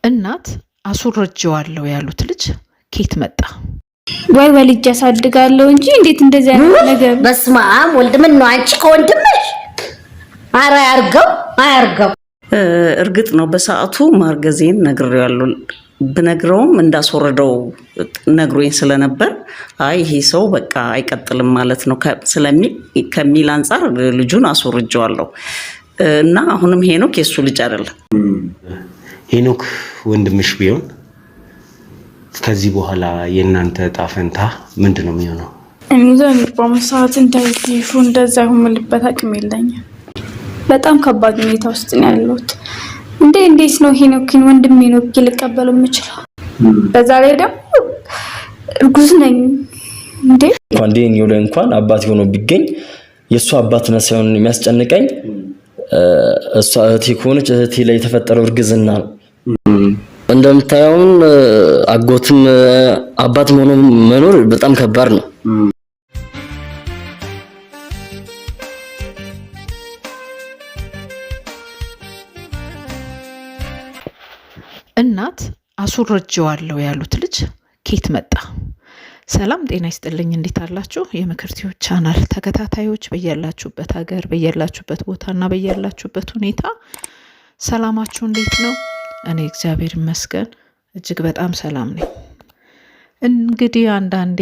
እናት አስወርጄዋለሁ ያሉት ልጅ ኬት መጣ? ወይ ወልጅ ያሳድጋለሁ እንጂ እንዴት እንደዚህ አይነት ነገር በስመ አብ ወልድ ምን ነው አንቺ ከወንድምሽ አራ አያርገው እርግጥ ነው በሰዓቱ ማርገዜን ነግሬያለሁ ብነግረውም እንዳስወረደው ነግሮኝ ስለነበር አይ ይሄ ሰው በቃ አይቀጥልም ማለት ነው ከሚል አንፃር ልጁን አስወርጄዋለሁ እና አሁንም ሄኖክ የሱ ልጅ አይደለም። ሄኖክ ወንድምሽ ቢሆን ከዚህ በኋላ የእናንተ ጣፈንታ ምንድነው የሚሆነው? እኔ ዘንድ በመሳት እንደዛ ሁምልበት አቅም የለኝም። በጣም ከባድ ሁኔታ ውስጥ ነው ያለሁት። እንዴት ነው ሄኖክን ወንድሜ ነው ልቀበለው የምችለው? በዛ ላይ ደግሞ እርጉዝ ነኝ። እንኳን ዴኒዮ ላይ እንኳን አባት ሆኖ ቢገኝ የሱ አባት ነው ሳይሆን የሚያስጨንቀኝ እሷ እህቴ ከሆነች እህቴ ላይ የተፈጠረው እርግዝና ነው። እንደምታዩን አጎትም አባትም ሆኖ መኖር በጣም ከባድ ነው። እናት አስወርጄዋለሁ ያሉት ልጅ ኬት መጣ? ሰላም ጤና ይስጥልኝ። እንዴት አላችሁ? የምክርቲው ቻናል ተከታታዮች በያላችሁበት ሀገር በያላችሁበት ቦታና በያላችሁበት ሁኔታ ሰላማችሁ እንዴት ነው? እኔ እግዚአብሔር ይመስገን እጅግ በጣም ሰላም ነኝ። እንግዲህ አንዳንዴ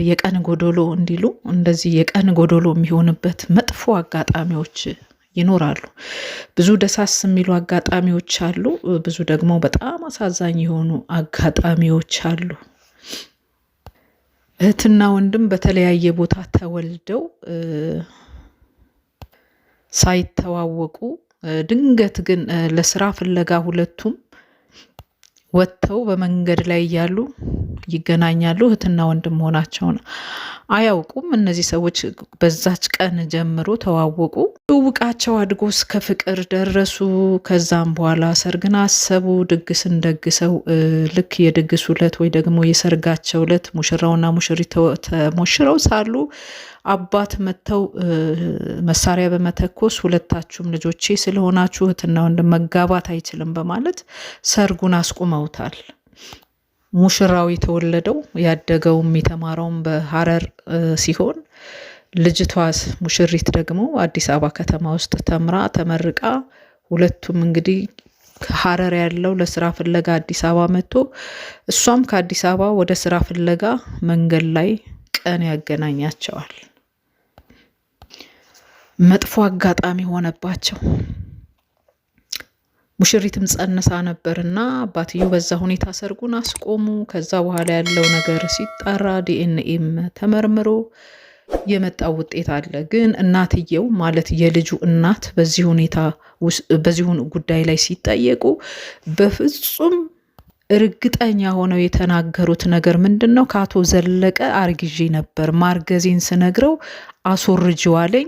የቀን ጎዶሎ እንዲሉ እንደዚህ የቀን ጎዶሎ የሚሆንበት መጥፎ አጋጣሚዎች ይኖራሉ። ብዙ ደሳስ የሚሉ አጋጣሚዎች አሉ፣ ብዙ ደግሞ በጣም አሳዛኝ የሆኑ አጋጣሚዎች አሉ። እህትና ወንድም በተለያየ ቦታ ተወልደው ሳይተዋወቁ ድንገት ግን ለስራ ፍለጋ ሁለቱም ወጥተው በመንገድ ላይ ያሉ ይገናኛሉ። እህትና ወንድም መሆናቸውን አያውቁም። እነዚህ ሰዎች በዛች ቀን ጀምሮ ተዋወቁ። ውቃቸው አድጎ እስከ ፍቅር ደረሱ። ከዛም በኋላ ሰርግን አሰቡ። ድግስን ደግሰው ልክ የድግሱ ዕለት ወይ ደግሞ የሰርጋቸው ዕለት ሙሽራውና ሙሽሪት ተሞሽረው ሳሉ አባት መተው መሳሪያ በመተኮስ ሁለታችሁም ልጆቼ ስለሆናችሁ እህትና ወንድም መጋባት አይችልም በማለት ሰርጉን አስቁመውታል። ሙሽራው የተወለደው ያደገውም የተማረውም በሐረር ሲሆን ልጅቷ ሙሽሪት ደግሞ አዲስ አበባ ከተማ ውስጥ ተምራ ተመርቃ ሁለቱም እንግዲህ ከሐረር ያለው ለስራ ፍለጋ አዲስ አበባ መጥቶ እሷም ከአዲስ አበባ ወደ ስራ ፍለጋ መንገድ ላይ ቀን ያገናኛቸዋል። መጥፎ አጋጣሚ ሆነባቸው። ሙሽሪትም ጸንሳ ነበርና አባትየው በዛ ሁኔታ ሰርጉን አስቆሙ። ከዛ በኋላ ያለው ነገር ሲጣራ ዲኤንኤም ተመርምሮ የመጣው ውጤት አለ። ግን እናትየው ማለት የልጁ እናት በዚህ ጉዳይ ላይ ሲጠየቁ በፍጹም እርግጠኛ ሆነው የተናገሩት ነገር ምንድነው? ከአቶ ዘለቀ አርግዤ ነበር፣ ማርገዜን ስነግረው አስወርጄዋለኝ፣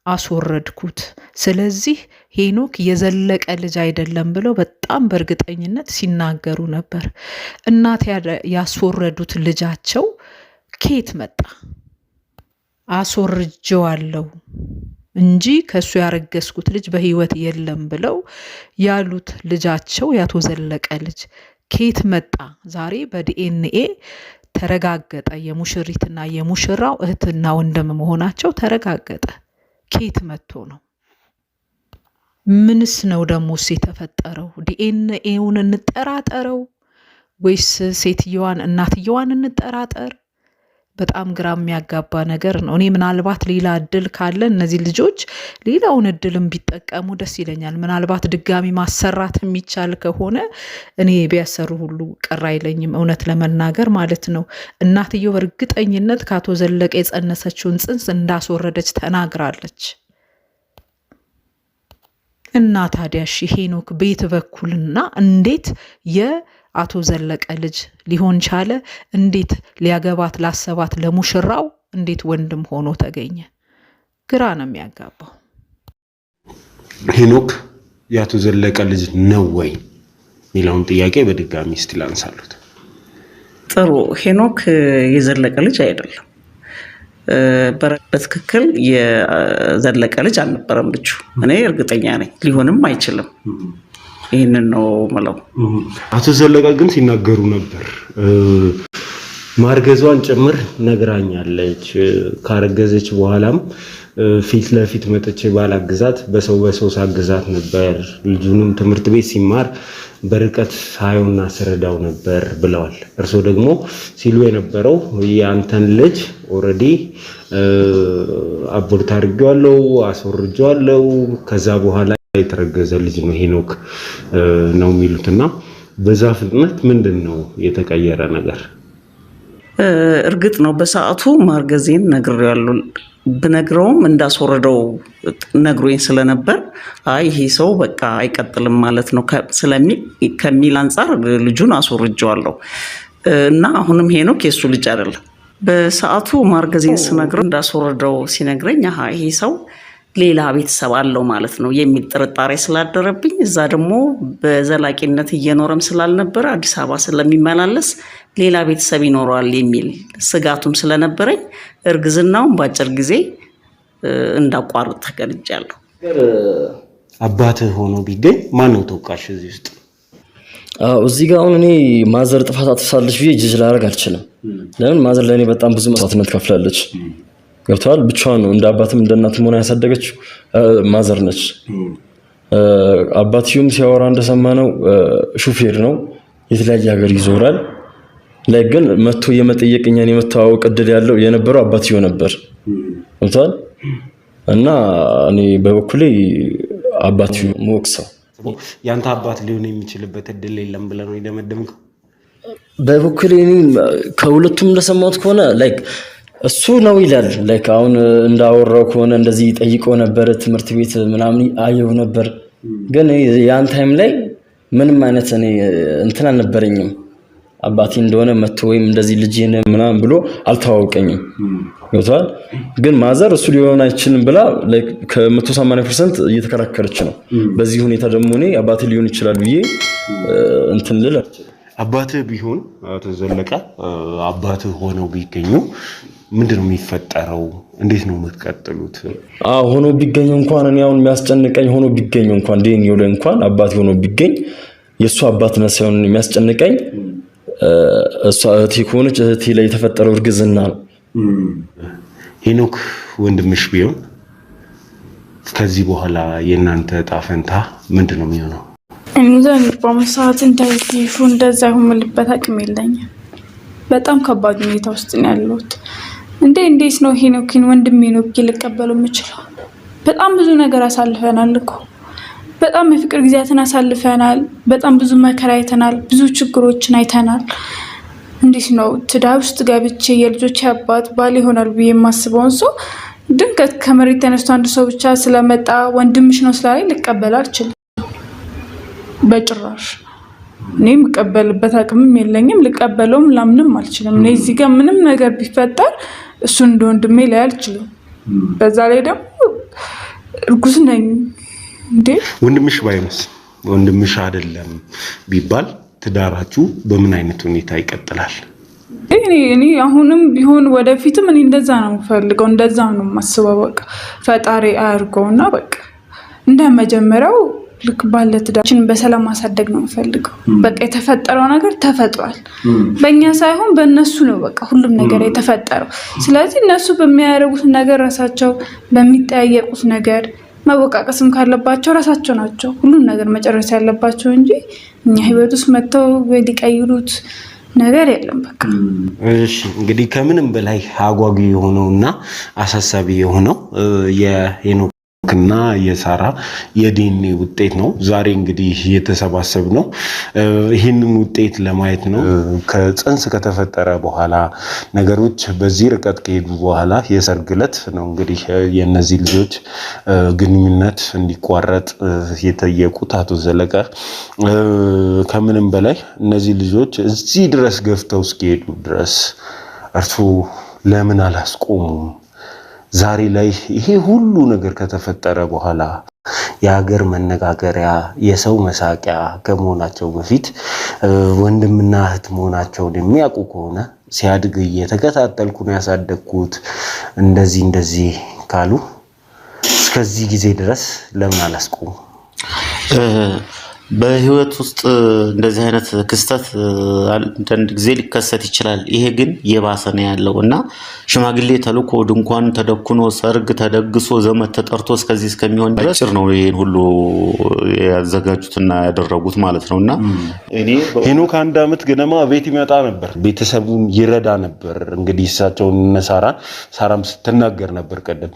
አስወረድኩት። ስለዚህ ሄኖክ የዘለቀ ልጅ አይደለም ብለው በጣም በእርግጠኝነት ሲናገሩ ነበር። እናት ያስወረዱት ልጃቸው ኬት መጣ? አስወርጄዋለሁ እንጂ ከሱ ያረገዝኩት ልጅ በህይወት የለም ብለው ያሉት ልጃቸው ያቶ ዘለቀ ልጅ ኬት መጣ? ዛሬ በዲኤንኤ ተረጋገጠ። የሙሽሪትና የሙሽራው እህትና ወንድም መሆናቸው ተረጋገጠ። ኬት መጥቶ ነው? ምንስ ነው ደሞስ የተፈጠረው? ዲኤንኤውን እንጠራጠረው ወይስ ሴትየዋን እናትየዋን እንጠራጠር? በጣም ግራ የሚያጋባ ነገር ነው። እኔ ምናልባት ሌላ እድል ካለ እነዚህ ልጆች ሌላውን እድልም ቢጠቀሙ ደስ ይለኛል። ምናልባት ድጋሚ ማሰራት የሚቻል ከሆነ እኔ ቢያሰሩ ሁሉ ቅር አይለኝም፣ እውነት ለመናገር ማለት ነው። እናትየው በእርግጠኝነት ከአቶ ዘለቀ የጸነሰችውን ጽንስ እንዳስወረደች ተናግራለች። እና ታዲያ ሄኖክ ቤት በኩልና እንዴት የአቶ ዘለቀ ልጅ ሊሆን ቻለ? እንዴት ሊያገባት ላሰባት ለሙሽራው እንዴት ወንድም ሆኖ ተገኘ? ግራ ነው የሚያጋባው። ሄኖክ የአቶ ዘለቀ ልጅ ነው ወይ የሚለውን ጥያቄ በድጋሚ እስቲ ላንሳሉት። ጥሩ። ሄኖክ የዘለቀ ልጅ አይደለም። በትክክል የዘለቀ ልጅ አልነበረም ልጁ። እኔ እርግጠኛ ነኝ፣ ሊሆንም አይችልም። ይህንን ነው የምለው። አቶ ዘለቀ ግን ሲናገሩ ነበር ማርገዟን ጭምር ነግራኛለች። ካረገዘች በኋላም ፊት ለፊት መጥቼ ባላግዛት በሰው ሳግዛት ነበር። ልጁንም ትምህርት ቤት ሲማር በርቀት ሳየውና ስረዳው ነበር ብለዋል። እርሶ ደግሞ ሲሉ የነበረው ያንተን ልጅ ኦሬዲ አቦርት አድርጌዋለሁ፣ አስወርጄዋለሁ፣ ከዛ በኋላ የተረገዘ ልጅ ነው ሄኖክ ነው የሚሉትና በዛ ፍጥነት ምንድነው የተቀየረ ነገር? እርግጥ ነው በሰዓቱ ማርገዜን ነግሬያለሁ። ብነግረውም እንዳስወረደው ነግሮኝ ስለነበር አይ ይሄ ሰው በቃ አይቀጥልም ማለት ነው ከሚል አንፃር ልጁን አስወርጄዋለሁ እና አሁንም ሄኖክ የሱ ልጅ አይደለም። በሰዓቱ ማርገዜን ስነግረው እንዳስወረደው ሲነግረኝ ይሄ ሰው ሌላ ቤተሰብ አለው ማለት ነው የሚል ጥርጣሬ ስላደረብኝ እዛ ደግሞ በዘላቂነት እየኖረም ስላልነበረ አዲስ አበባ ስለሚመላለስ ሌላ ቤተሰብ ይኖረዋል የሚል ስጋቱም ስለነበረኝ እርግዝናውን በአጭር ጊዜ እንዳቋርጥ ተገድጃለሁ። አባትህ ሆኖ ቢገኝ ማን ነው ተወቃሽ እዚህ ውስጥ? እዚህ ጋር አሁን እኔ ማዘር ጥፋት አጥፍታለች ብዬ ጅጅ ላደርግ አልችልም። ለምን ማዘር ለእኔ በጣም ብዙ መስዋዕትነት ከፍላለች። ገብቷል። ብቻዋን ነው እንደ አባትም እንደ እናትም ሆና ያሳደገችው ማዘር ነች። አባትየውም ሲያወራ እንደሰማነው ሹፌር ነው፣ የተለያየ ሀገር ይዞራል። ላይ ግን መጥቶ የመጠየቅ እኛን የመተዋወቅ እድል ያለው የነበረው አባትየው ነበር። ገብቷል። እና እኔ በበኩሌ አባትየው ሞክሰው ያንተ አባት ሊሆን የሚችልበት እድል የለም ብለህ ነው የደመደምከው? በበኩሌ ከሁለቱም እንደሰማሁት ከሆነ ላይክ እሱ ነው ይላል። ላይክ አሁን እንዳወራው ከሆነ እንደዚህ ጠይቀው ነበር ትምህርት ቤት ምናምን አየው ነበር። ግን ያን ታይም ላይ ምንም አይነት እኔ እንትን አልነበረኝም። አባቴ እንደሆነ መጥቶ ወይም እንደዚህ ልጅን ምናምን ብሎ አልተዋወቀኝም። ገብቷል። ግን ማዘር እሱ ሊሆን አይችልም ብላ ላይክ ከ180% እየተከራከረች ነው። በዚህ ሁኔታ ደግሞ እኔ አባቴ ሊሆን ይችላል ብዬ እንትን ልል አባትህ ቢሆን አቶ ዘለቀ አባትህ ሆነው ቢገኙ ምንድነው የሚፈጠረው? እንዴት ነው የምትቀጥሉት? ሆኖ ቢገኝ እንኳን እኔ አሁን የሚያስጨንቀኝ ሆኖ ቢገኝ እንኳን ዲኤንኤው ላይ እንኳን አባቴ ሆኖ ቢገኝ የሱ አባትነት ሳይሆን የሚያስጨንቀኝ እሷ እህቴ ከሆነች እህቴ ላይ የተፈጠረው እርግዝና ነው። ሄኖክ ወንድምሽ ቢሆን ከዚህ በኋላ የእናንተ ዕጣ ፈንታ ምንድነው የሚሆነው? እኔ በመሰዓት እንዳይፉ እንደዛ የምልበት አቅም የለኝም። በጣም ከባድ ሁኔታ ውስጥ ነው ያለሁት። እንዴት ነው ሄኖክን ወንድሜ ነው ልቀበለው የምችለው? በጣም ብዙ ነገር አሳልፈናል እኮ። በጣም የፍቅር ጊዜያትን አሳልፈናል። በጣም ብዙ መከራ አይተናል። ብዙ ችግሮችን አይተናል። እንዴት ነው ትዳር ውስጥ ገብቼ የልጆች አባት ባል ይሆናል ብዬ የማስበውን ሰው ድንገት ከመሬት ተነስቶ አንድ ሰው ብቻ ስለመጣ ወንድምሽ ነው ስላለኝ ልቀበል አልችልም በጭራሽ። እኔ የምቀበልበት አቅምም የለኝም። ልቀበለውም ላምንም አልችልም። እኔ እዚህ ጋር ምንም ነገር ቢፈጠር እሱን እንደ ወንድሜ ላይ አልችልም። በዛ ላይ ደግሞ እርጉዝ ነኝ። ወንድምሽ ባይሆንስ? ወንድምሽ አይደለም ቢባል ትዳራችሁ በምን አይነት ሁኔታ ይቀጥላል? እኔ አሁንም ቢሆን ወደፊትም እኔ እንደዛ ነው የምፈልገው፣ እንደዛ ነው የማስበው። በቃ ፈጣሪ አያርገውና በቃ እንደመጀመሪያው ልክ ባለ ትዳራችን በሰላም ማሳደግ ነው የምፈልገው። በቃ የተፈጠረው ነገር ተፈጥሯል። በእኛ ሳይሆን በእነሱ ነው በቃ ሁሉም ነገር የተፈጠረው። ስለዚህ እነሱ በሚያደርጉት ነገር ራሳቸው በሚጠያየቁት ነገር መወቃቀስም ካለባቸው ራሳቸው ናቸው ሁሉም ነገር መጨረስ ያለባቸው እንጂ እኛ ህይወት ውስጥ መጥተው ሊቀይሩት ነገር የለም። በቃ እሺ፣ እንግዲህ ከምንም በላይ አጓጊ የሆነውና አሳሳቢ የሆነው የሄኖክና የሳራ የዲኤንኤ ውጤት ነው። ዛሬ እንግዲህ የተሰባሰብ ነው ይህንን ውጤት ለማየት ነው። ከጽንስ ከተፈጠረ በኋላ ነገሮች በዚህ ርቀት ከሄዱ በኋላ የሰርግ ዕለት ነው እንግዲህ የነዚህ ልጆች ግንኙነት እንዲቋረጥ የጠየቁት አቶ ዘለቀ። ከምንም በላይ እነዚህ ልጆች እዚህ ድረስ ገፍተው እስኪሄዱ ድረስ እርሱ ለምን አላስቆሙም? ዛሬ ላይ ይሄ ሁሉ ነገር ከተፈጠረ በኋላ የሀገር መነጋገሪያ የሰው መሳቂያ ከመሆናቸው በፊት ወንድምና እህት መሆናቸውን የሚያውቁ ከሆነ ሲያድግ እየተከታተልኩ ነው ያሳደግኩት እንደዚህ ካሉ እስከዚህ ጊዜ ድረስ ለምን አላስቆሙ? በህይወት ውስጥ እንደዚህ አይነት ክስተት አንዳንድ ጊዜ ሊከሰት ይችላል። ይሄ ግን የባሰ ነው ያለው እና ሽማግሌ ተልኮ ድንኳን ተደኩኖ ሰርግ ተደግሶ ዘመድ ተጠርቶ እስከዚህ እስከሚሆን ድረስ ነው ይሄን ሁሉ ያዘጋጁትና ያደረጉት ማለት ነውና እኔ ሄኖክ 1 ዓመት ገደማ ቤት ይመጣ ነበር፣ ቤተሰቡን ይረዳ ነበር። እንግዲህ እሳቸውን ሳራም ስትናገር ነበር ቀደም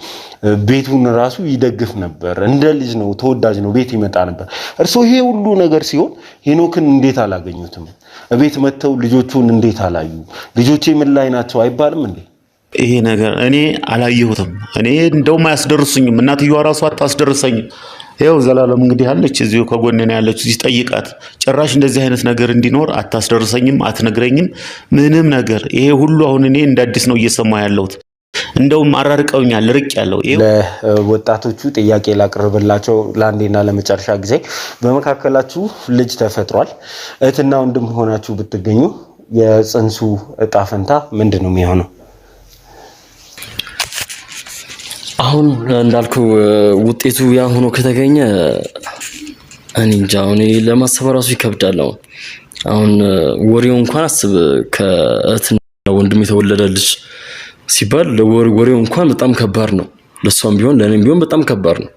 ቤቱን ራሱ ይደግፍ ነበር። እንደ ልጅ ነው፣ ተወዳጅ ነው፣ ቤት ይመጣ ነበር። እርሶ ይሄ ሁሉ ነገር ሲሆን ሄኖክን እንዴት አላገኙትም? ቤት መተው ልጆቹን እንዴት አላዩ? ልጆቼ ምን ላይ ናቸው አይባልም እንዴ? ይሄ ነገር እኔ አላየሁትም። እኔ እንደውም አያስደርሱኝም። እናትየዋ ራሱ አታስደርሰኝም። ይኸው ዘላለም እንግዲህ አለች እዚሁ ከጎኔ ነው ያለች። እዚህ ጠይቃት። ጭራሽ እንደዚህ አይነት ነገር እንዲኖር አታስደርሰኝም፣ አትነግረኝም ምንም ነገር። ይሄ ሁሉ አሁን እኔ እንደ አዲስ ነው እየሰማ ያለሁት። እንደውም አራርቀውኛል፣ ርቅ ያለው ለወጣቶቹ ጥያቄ ላቅርብላቸው ለአንዴና ለመጨረሻ ጊዜ። በመካከላችሁ ልጅ ተፈጥሯል። እህትና ወንድም ሆናችሁ ብትገኙ የጽንሱ እጣ ፈንታ ምንድን ነው የሚሆነው? አሁን እንዳልኩ ውጤቱ ያ ሆኖ ከተገኘ እኔ እንጃ ለማሰብ ራሱ ይከብዳል። አሁን ወሬው እንኳን አስብ ከእህትና ወንድም የተወለደ ልጅ ሲባል ወሬው እንኳን በጣም ከባድ ነው። ለሷም ቢሆን ለኔም ቢሆን በጣም ከባድ ነው።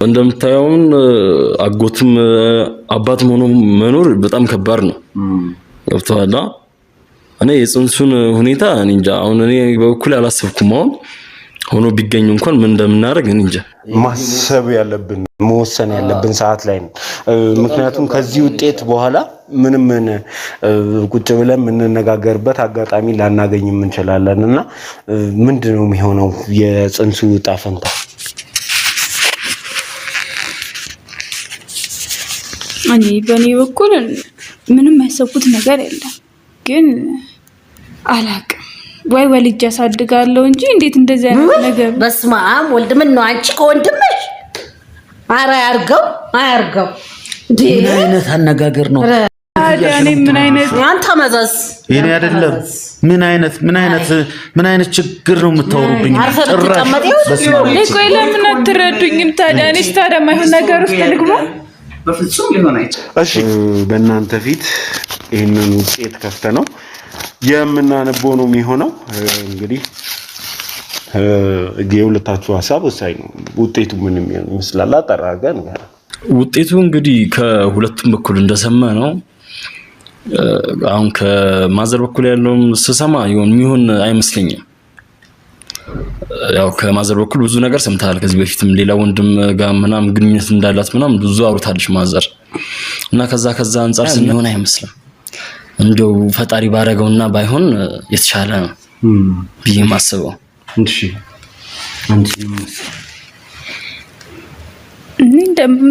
እንደምታየው አጎትም አባትም ሆኖ መኖር በጣም ከባድ ነው። ገብቶሃል? እኔ የጽንሱን ሁኔታ እኔ እንጃ አሁን እኔ በኩል አላሰብኩም። አሁን ሆኖ ቢገኝ እንኳን ምን እንደምናደርግ እኔ እንጃ። ማሰብ ያለብን መወሰን ያለብን ሰዓት ላይ ነው። ምክንያቱም ከዚህ ውጤት በኋላ ምንም ቁጭ ብለን የምንነጋገርበት አጋጣሚ ላናገኝ እንችላለን እና ምንድነው የሚሆነው የጽንሱ ዕጣ ፈንታ? እኔ በኔ በኩል ምንም ያሰብኩት ነገር የለም፣ ግን አላቅም ወይ ወልጅ ያሳድጋለሁ እንጂ እንዴት እንደዚህ አይነት ነገር በስመ አብ ወልድ ምን ነው አንቺ ከወንድምሽ አራ አያርገው ምን አይነት አነጋገር ነው? ታዲያ ምን አይነት አንተ መዘዝ ይሄ አይደለም። ምን አይነት ችግር ነው የምታወሩብኝ? ቆይ ለምን አትረዱኝም? ታዲያ እኔስ ታዲያ ማይሆን ነገር ውስጥ ልግባ? በፍጹም ሊሆን አይችልም። እሺ በእናንተ ፊት ይሄንን ውጤት ከፍተ ነው የምናነበው ነው የሚሆነው። እንግዲህ የሁለታችሁ ሐሳብ ወሳኝ ነው። ውጤቱ ምን ይመስላል? አጠራርገን ውጤቱ እንግዲህ ከሁለቱም በኩል እንደሰማ ነው። አሁን ከማዘር በኩል ያለውም ስሰማ የሚሆን አይመስለኝም። ያው ከማዘር በኩል ብዙ ነገር ሰምታል። ከዚህ በፊትም ሌላ ወንድም ጋር ምናምን ግንኙነት እንዳላት ምናምን ብዙ አውርታለች ማዘር እና ከዛ አንፃር የሚሆን አይመስልም። እንደው ፈጣሪ ባረገውና ባይሆን የተሻለ ነው ብዬ ማስበው። እሺ አንቺ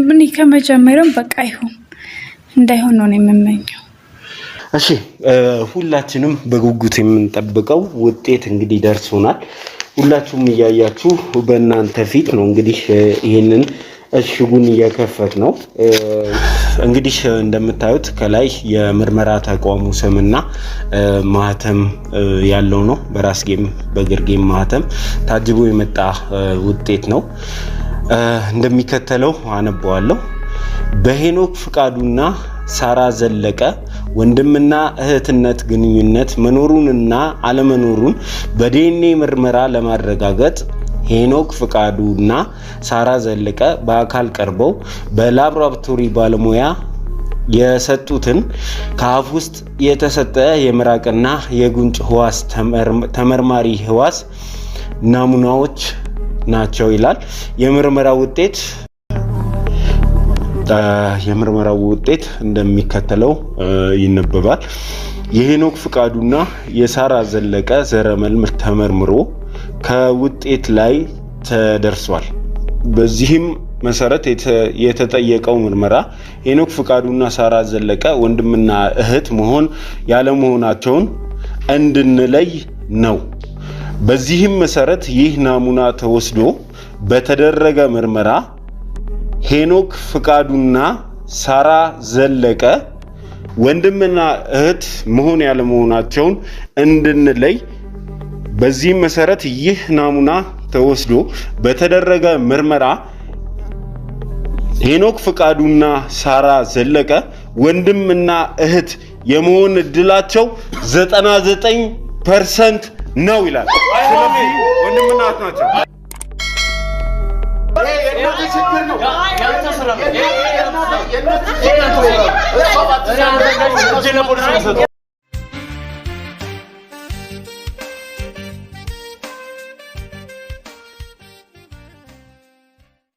ምን ከመጀመሪያው በቃ እንዳይሆን ነው የምመኘው። እሺ ሁላችንም በጉጉት የምንጠብቀው ውጤት እንግዲህ ደርሶናል። ሁላችሁም እያያችሁ በእናንተ ፊት ነው እንግዲህ ይሄንን እሽጉን እየከፈት ነው። እንግዲህ እንደምታዩት ከላይ የምርመራ ተቋሙ ስምና ማህተም ያለው ነው። በራስጌም በግርጌም ማህተም ታጅቦ የመጣ ውጤት ነው። እንደሚከተለው አነበዋለሁ። በሄኖክ ፍቃዱና ሳራ ዘለቀ ወንድምና እህትነት ግንኙነት መኖሩንና አለመኖሩን በዲኤንኤ ምርመራ ለማረጋገጥ ሄኖክ ፍቃዱና ሳራ ዘለቀ በአካል ቀርበው በላብራቶሪ ባለሙያ የሰጡትን ከአፍ ውስጥ የተሰጠ የምራቅና የጉንጭ ህዋስ ተመርማሪ ህዋስ ናሙናዎች ናቸው ይላል። የምርመራው ውጤት እንደሚከተለው ይነበባል። የሄኖክ ፍቃዱና የሳራ ዘለቀ ዘረመል ተመርምሮ ከውጤት ላይ ተደርሷል። በዚህም መሰረት የተጠየቀው ምርመራ ሄኖክ ፍቃዱና ሳራ ዘለቀ ወንድምና እህት መሆን ያለመሆናቸውን እንድንለይ ነው። በዚህም መሰረት ይህ ናሙና ተወስዶ በተደረገ ምርመራ ሄኖክ ፍቃዱና ሳራ ዘለቀ ወንድምና እህት መሆን ያለመሆናቸውን እንድንለይ በዚህ መሰረት ይህ ናሙና ተወስዶ በተደረገ ምርመራ ሄኖክ ፍቃዱና ሳራ ዘለቀ ወንድምና እህት የመሆን እድላቸው 99% ነው ይላል። ስለዚህ ወንድምና እህት ናቸው።